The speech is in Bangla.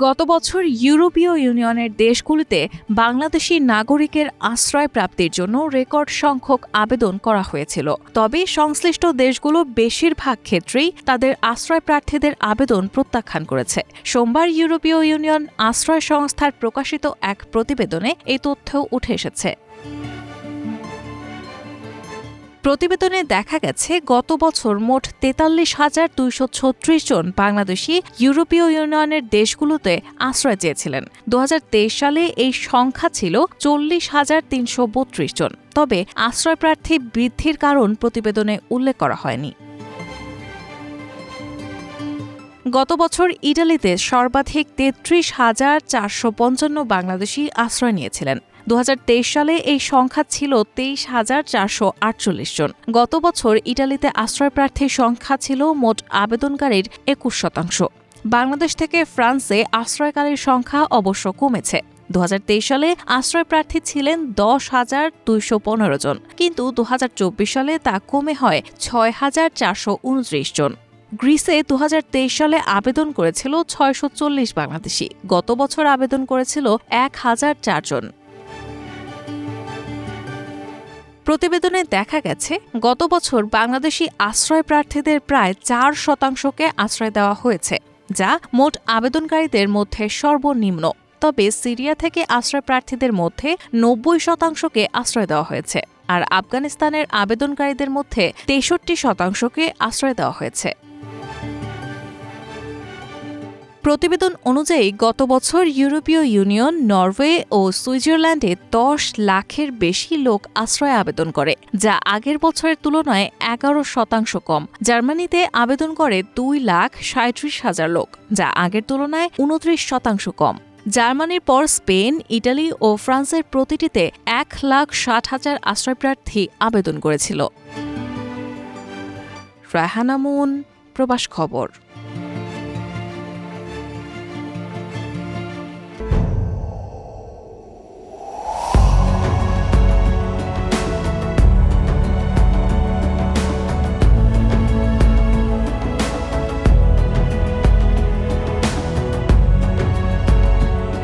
গত বছর ইউরোপীয় ইউনিয়নের দেশগুলিতে বাংলাদেশি নাগরিকের আশ্রয় প্রাপ্তির জন্য রেকর্ড সংখ্যক আবেদন করা হয়েছিল। তবে সংশ্লিষ্ট দেশগুলো বেশিরভাগ ক্ষেত্রেই তাদের আশ্রয় প্রার্থীদের আবেদন প্রত্যাখ্যান করেছে। সোমবার ইউরোপীয় ইউনিয়ন আশ্রয় সংস্থার প্রকাশিত এক প্রতিবেদনে এই তথ্য উঠে এসেছে। প্রতিবেদনে দেখা গেছে, গত বছর মোট ৪৩,২৩৬ জন বাংলাদেশি ইউরোপীয় ইউনিয়নের দেশগুলোতে আশ্রয় চেয়েছিলেন। ২০২৩ সালে এই সংখ্যা ছিল ৪০,৩৩২ জন। তবে আশ্রয়প্রার্থী বৃদ্ধির কারণ প্রতিবেদনে উল্লেখ করা হয়নি। গত বছর ইটালিতে সর্বাধিক ৩৩,৪৫৫ বাংলাদেশি আশ্রয় নিয়েছিলেন। ২০২৩ সালে এই সংখ্যা ছিল ২৩,৪৪৮ জন। গত বছর ইটালিতে আশ্রয়প্রার্থীর সংখ্যা ছিল মোট আবেদনকারীর ২১%। বাংলাদেশ থেকে ফ্রান্সে আশ্রয়কারীর সংখ্যা অবশ্য কমেছে। ২০২৩ সালে আশ্রয়প্রার্থী ছিলেন ১০,২১৫ জন, কিন্তু ২০২৪ সালে তা কমে হয় ৬,৪২৯ জন। গ্রিসে ২০২৩ সালে আবেদন করেছিল ৬৪০ বাংলাদেশি। গত বছর আবেদন করেছিল ১,০০৪ জন। প্রতিবেদনে দেখা গেছে, গত বছর বাংলাদেশি আশ্রয় প্রার্থীদের প্রায় ৪%কে আশ্রয় দেওয়া হয়েছে, যা মোট আবেদনকারীদের মধ্যে সর্বনিম্ন। তবে সিরিয়া থেকে আশ্রয় প্রার্থীদের মধ্যে ৯০%কে আশ্রয় দেওয়া হয়েছে, আর আফগানিস্তানের আবেদনকারীদের মধ্যে ৬৩%কে আশ্রয় দেওয়া হয়েছে। প্রতিবেদন অনুযায়ী গত বছর ইউরোপীয় ইউনিয়ন, নরওয়ে ও সুইজারল্যান্ডে ১০ লাখের বেশি লোক আশ্রয় আবেদন করে, যা আগের বছরের তুলনায় ১১% কম। জার্মানিতে আবেদন করে ২,৩৭,০০০ লোক, যা আগের তুলনায় ২৯% কম। জার্মানির পর স্পেন, ইটালি ও ফ্রান্সের প্রতিটিতে ১,৬০,০০০ আশ্রয়প্রার্থী আবেদন করেছিল। রায়হানা মুন, প্রবাস খবর।